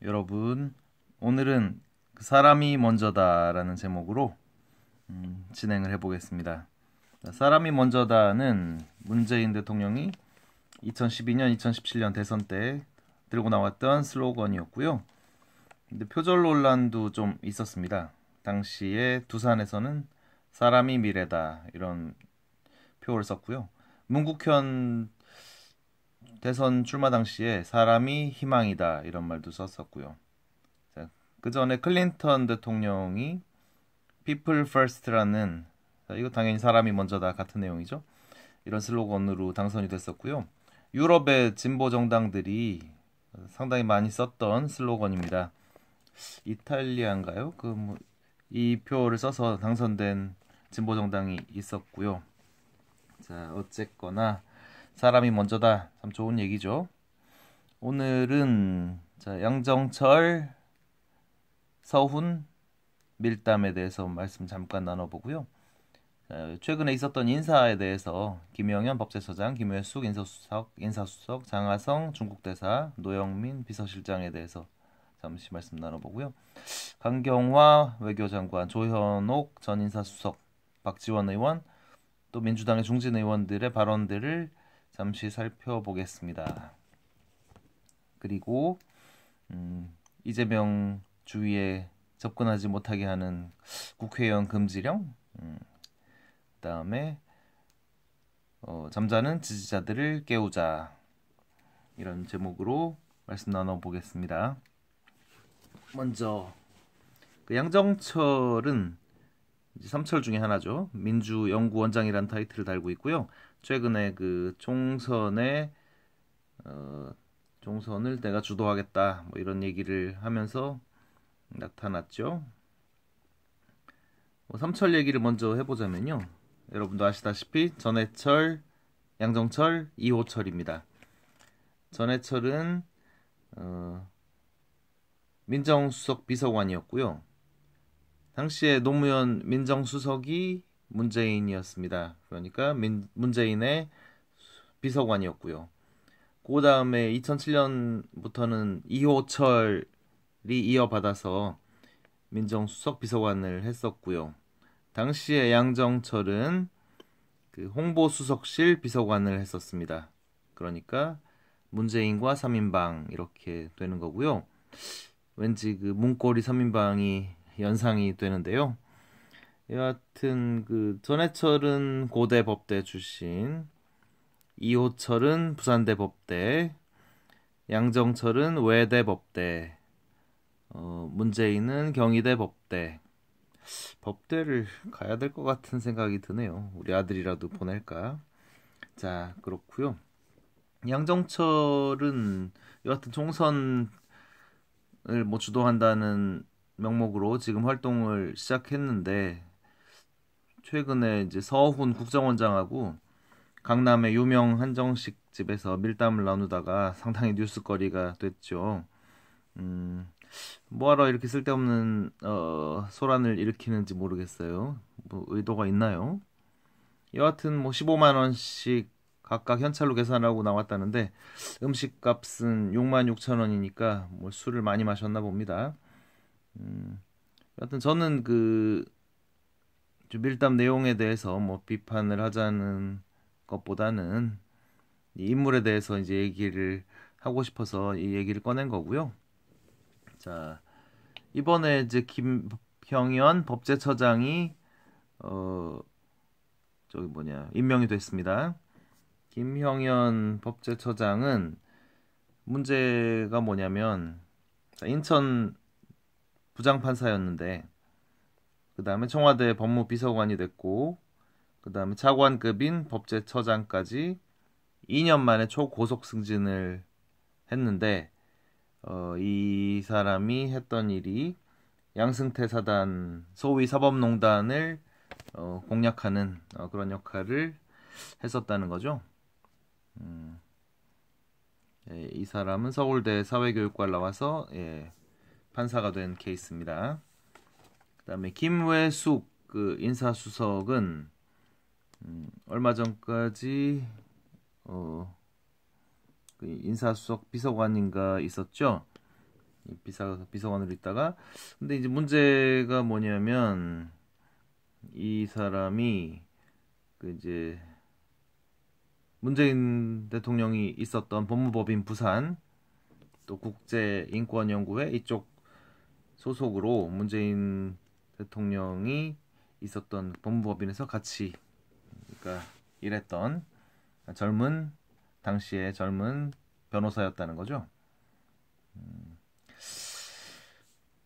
여러분, 오늘은 그 사람이 먼저다라는 제목으로 진행을 해보겠습니다. 사람이 먼저다는 문재인 대통령이 2012년, 2017년 대선 때 들고 나왔던 슬로건이었고요. 근데 표절 논란도 좀 있었습니다. 당시에 두산에서는 사람이 미래다 이런 표를 썼고요. 문국현 대선 출마 당시에 사람이 희망이다 이런 말도 썼었고요. 그 전에 클린턴 대통령이 People First라는, 이거 당연히 사람이 먼저다 같은 내용이죠. 이런 슬로건으로 당선이 됐었고요. 유럽의 진보 정당들이 상당히 많이 썼던 슬로건입니다. 이탈리아인가요? 이 표를 써서 당선된 진보 정당이 있었고요. 자, 어쨌거나 사람이 먼저다. 참 좋은 얘기죠. 오늘은 양정철, 서훈 밀담에 대해서 말씀 잠깐 나눠보고요. 최근에 있었던 인사에 대해서 김영현 법제처장, 김회숙 인사수석, 장하성 중국대사, 노영민 비서실장에 대해서 잠시 말씀 나눠보고요. 강경화 외교장관, 조현옥 전 인사수석, 박지원 의원, 또 민주당의 중진 의원들의 발언들을 잠시 살펴보겠습니다. 그리고 이재명 주위에 접근하지 못하게 하는 국회의원 금지령, 그다음에 잠자는 지지자들을 깨우자, 이런 제목으로 말씀 나눠보겠습니다. 먼저 그 양정철은 이제 삼철 중에 하나죠. 민주연구원장이라는 타이틀을 달고 있고요. 최근에 그 총선을 내가 주도하겠다 뭐 이런 얘기를 하면서 나타났죠. 삼철 얘기를 먼저 해보자면요. 여러분도 아시다시피 전해철, 양정철, 이호철입니다. 전해철은 민정수석 비서관이었고요. 당시에 노무현 민정수석이 문재인이었습니다. 그러니까 문재인의 비서관이었고요. 그 다음에 2007년부터는 이호철이 이어받아서 민정수석 비서관을 했었고요. 당시에 양정철은 그 홍보수석실 비서관을 했었습니다. 그러니까 문재인과 3인방 이렇게 되는 거고요. 왠지 그 문고리 3인방이 연상이 되는데요. 여하튼 그 전해철은 고대 법대 출신, 이호철은 부산대 법대, 양정철은 외대 법대, 문재인은 경희대 법대. 법대를 가야 될 것 같은 생각이 드네요. 우리 아들이라도 보낼까? 자, 그렇고요. 양정철은 여하튼 총선을 뭐 주도한다는 명목으로 지금 활동을 시작했는데, 최근에 이제 서훈 국정원장하고 강남의 유명 한정식 집에서 밀담을 나누다가 상당히 뉴스거리가 됐죠. 뭐하러 이렇게 쓸데없는 소란을 일으키는지 모르겠어요. 뭐 의도가 있나요? 여하튼 뭐 15만 원씩 각각 현찰로 계산하고 나왔다는데 음식값은 6만 6천 원이니까 뭐 술을 많이 마셨나 봅니다. 여하튼 저는 좀 밀담 내용에 대해서 뭐 비판을 하자는 것보다는 이 인물에 대해서 이제 얘기를 하고 싶어서 이 얘기를 꺼낸 거고요. 자, 이번에 이제 김형현 법제처장이 어 임명이 됐습니다. 김형현 법제처장은 문제가 뭐냐면, 인천 부장판사였는데 그 다음에 청와대 법무비서관이 됐고, 그 다음에 차관급인 법제처장까지 2년 만에 초고속 승진을 했는데, 이 사람이 했던 일이 양승태 사단, 소위 사법농단을 공략하는 그런 역할을 했었다는 거죠. 이 사람은 서울대 사회교육과를 나와서 판사가 된 케이스입니다. 그 다음에 김회숙 그 인사수석은 얼마 전까지 그 인사수석 비서관인가 있었죠. 비서관으로 있다가, 근데 이제 문제가 뭐냐면 이 사람이 그 이제 문재인 대통령이 있었던 법무법인 부산 또 국제인권연구회 이쪽 소속으로 문재인 대통령이 있었던 법무법인에서 같이 그러니까 일했던 당시에 젊은 변호사였다는 거죠.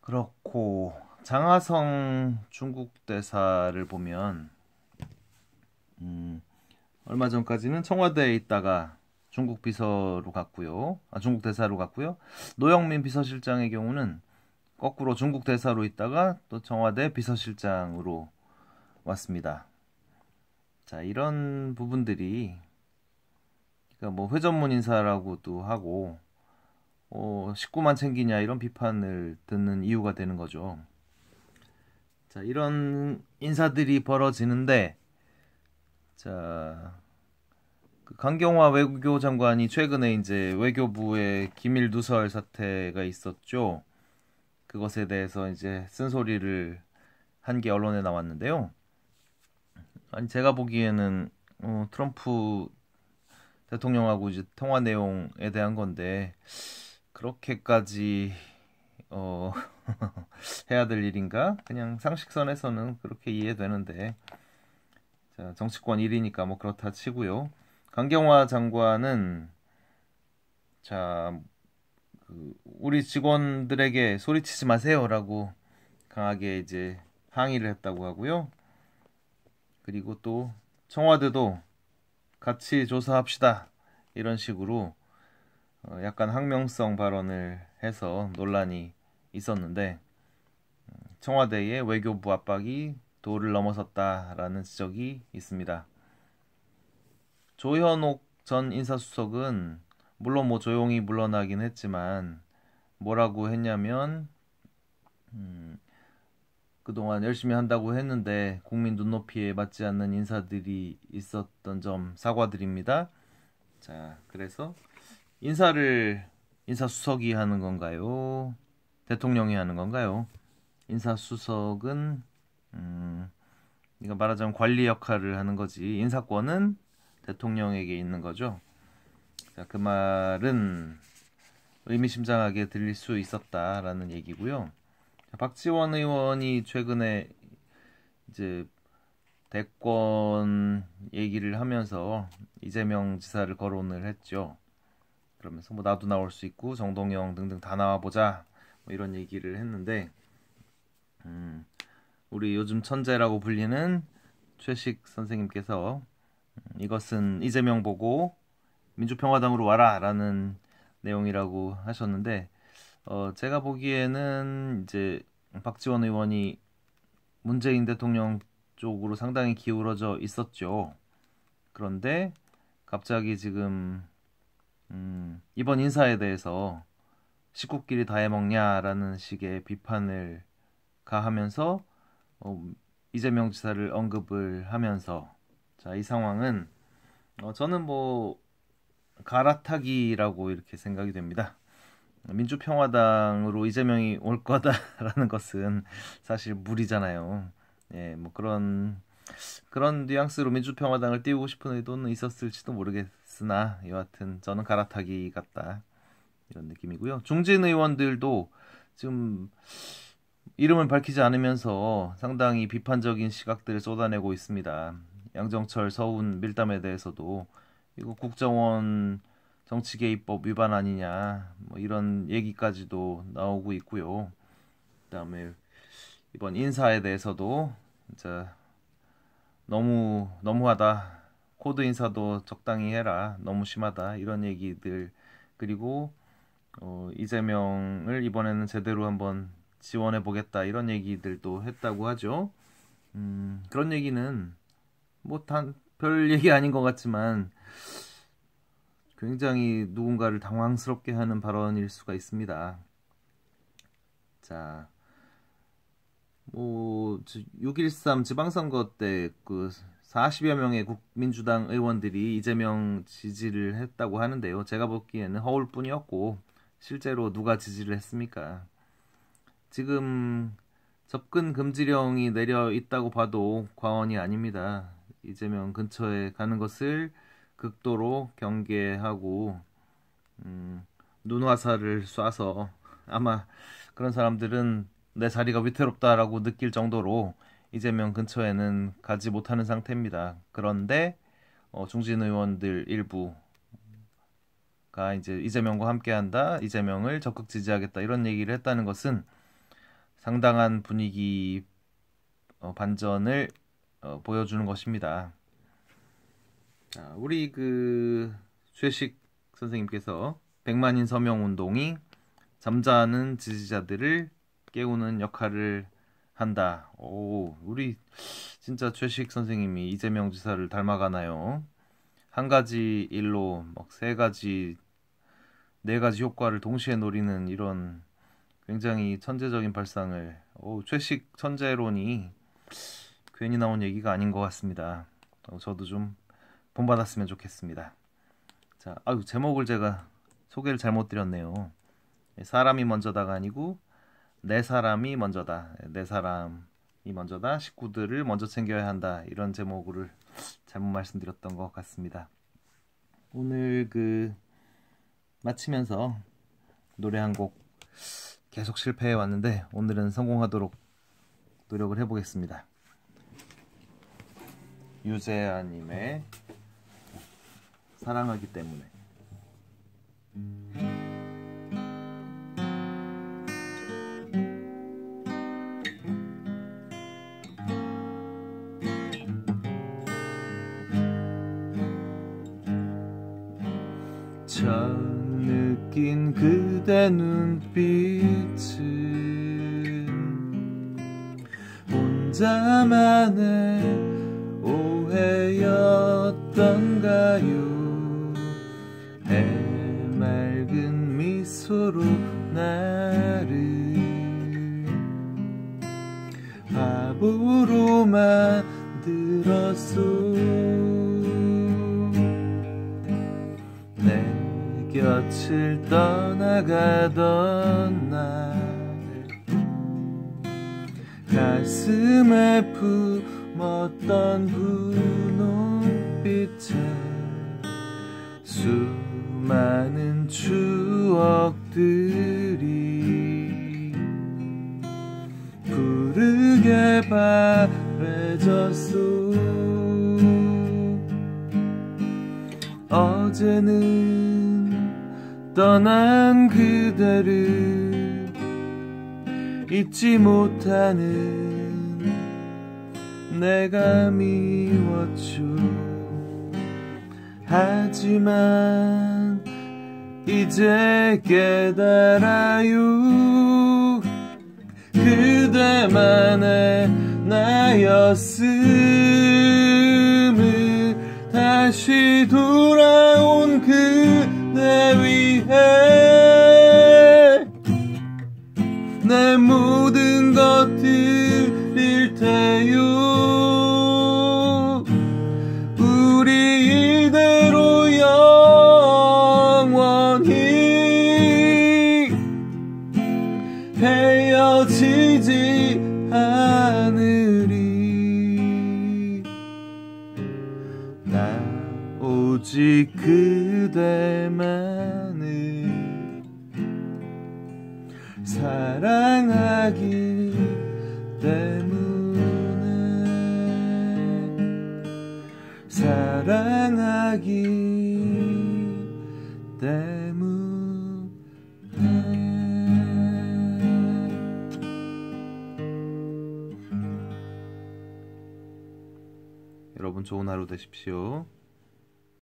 그렇고 장하성 중국 대사를 보면 얼마 전까지는 청와대에 있다가 중국 비서로 갔고요. 중국 대사로 갔고요. 노영민 비서실장의 경우는 거꾸로 중국 대사로 있다가 또 청와대 비서실장으로 왔습니다. 자, 이런 부분들이 그러니까 뭐 회전문 인사라고도 하고 19만 챙기냐 이런 비판을 듣는 이유가 되는 거죠. 자, 이런 인사들이 벌어지는데 자, 그 강경화 외교장관이 최근에 이제 외교부의 기밀 누설 사태가 있었죠. 그것에 대해서 이제 쓴소리를 한 게 언론에 나왔는데요. 아니 제가 보기에는 트럼프 대통령하고 이제 통화 내용에 대한 건데 그렇게까지 해야 될 일인가? 그냥 상식선에서는 그렇게 이해되는데 자, 정치권 일이니까 뭐 그렇다 치고요. 강경화 장관은 자, 우리 직원들에게 소리치지 마세요라고 강하게 이제 항의를 했다고 하고요. 그리고 또 청와대도 같이 조사합시다 이런 식으로 약간 항명성 발언을 해서 논란이 있었는데 청와대의 외교부 압박이 도를 넘어섰다라는 지적이 있습니다. 조현옥 전 인사수석은 물론 뭐 조용히 물러나긴 했지만 뭐라고 했냐면 그동안 열심히 한다고 했는데 국민 눈높이에 맞지 않는 인사들이 있었던 점 사과드립니다. 자, 그래서 인사수석이 하는 건가요? 대통령이 하는 건가요? 인사수석은 이거 말하자면 관리 역할을 하는 거지. 인사권은 대통령에게 있는 거죠. 자, 그 말은 의미심장하게 들릴 수 있었다라는 얘기고요. 박지원 의원이 최근에 이제 대권 얘기를 하면서 이재명 지사를 거론을 했죠. 그러면서 뭐 나도 나올 수 있고 정동영 등등 다 나와보자 뭐 이런 얘기를 했는데 우리 요즘 천재라고 불리는 최식 선생님께서 이것은 이재명 보고 민주평화당으로 와라 라는 내용이라고 하셨는데 제가 보기에는 이제 박지원 의원이 문재인 대통령 쪽으로 상당히 기울어져 있었죠. 그런데 갑자기 지금 이번 인사에 대해서 식구끼리 다 해먹냐라는 식의 비판을 가하면서 이재명 지사를 언급을 하면서 자, 이 상황은 저는 뭐 갈아타기라고 이렇게 생각이 됩니다. 민주평화당으로 이재명이 올 거다라는 것은 사실 무리잖아요. 예, 뭐 그런 뉘앙스로 민주평화당을 띄우고 싶은 의도는 있었을지도 모르겠으나 여하튼 저는 갈아타기 같다 이런 느낌이고요. 중진 의원들도 지금 이름을 밝히지 않으면서 상당히 비판적인 시각들을 쏟아내고 있습니다. 양정철 서훈 밀담에 대해서도 이거 국정원 정치개입법 위반 아니냐 뭐 이런 얘기까지도 나오고 있고요. 그다음에 이번 인사에 대해서도 진짜 너무하다. 코드 인사도 적당히 해라. 너무 심하다. 이런 얘기들 그리고 이재명을 이번에는 제대로 한번 지원해 보겠다. 이런 얘기들도 했다고 하죠. 그런 얘기는 뭐 별 얘기 아닌 것 같지만 굉장히 누군가를 당황스럽게 하는 발언일 수가 있습니다. 자, 뭐 6.13 지방선거 때 그 40여 명의 민주당 의원들이 이재명 지지를 했다고 하는데요. 제가 보기에는 허울뿐이었고 실제로 누가 지지를 했습니까? 지금 접근 금지령이 내려 있다고 봐도 과언이 아닙니다. 이재명 근처에 가는 것을 극도로 경계하고 눈화살을 쏴서 아마 그런 사람들은 내 자리가 위태롭다라고 느낄 정도로 이재명 근처에는 가지 못하는 상태입니다. 그런데 중진 의원들 일부가 이제 이재명과 함께한다, 이재명을 적극 지지하겠다 이런 얘기를 했다는 것은 상당한 분위기 반전을 보여주는 것입니다. 자, 우리 그 최식 선생님께서 100만인 서명 운동이 잠자는 지지자들을 깨우는 역할을 한다. 오, 우리 진짜 최식 선생님이 이재명 지사를 닮아가나요? 한 가지 일로 막 세 가지, 네 가지 효과를 동시에 노리는 이런 굉장히 천재적인 발상을, 최식 천재론이 괜히 나온 얘기가 아닌 것 같습니다. 저도 좀 본받았으면 좋겠습니다. 자, 제목을 제가 소개를 잘못 드렸네요. 사람이 먼저다가 아니고 내 사람이 먼저다. 내 사람이 먼저다. 식구들을 먼저 챙겨야 한다. 이런 제목을 잘못 말씀드렸던 것 같습니다. 오늘 마치면서 노래 한 곡 계속 실패해 왔는데 오늘은 성공하도록 노력을 해보겠습니다. 유재하님의 사랑하기 때문에. 처음 느낀 그대 눈빛은 혼자만의 오해였던가요. 해맑은 미소로 나를 바보로 만들었소. 곁을 떠나가던 날 가슴에 품었던 분홍빛에 수많은 추억들이 푸르게 바래졌소. 어제는 떠난 그대를 잊지 못하는 내가 미웠죠. 하지만 이제 깨달아요. 그대만의 나였음을. 다시 돌아온 그대 위해 내 모든 것 드릴 테요. 우리 이대로 영원히 헤어지지 않으리. 나 오직 그대만을 사랑하기 때문에. 사랑하기 때문에. 여러분 좋은 하루 되십시오.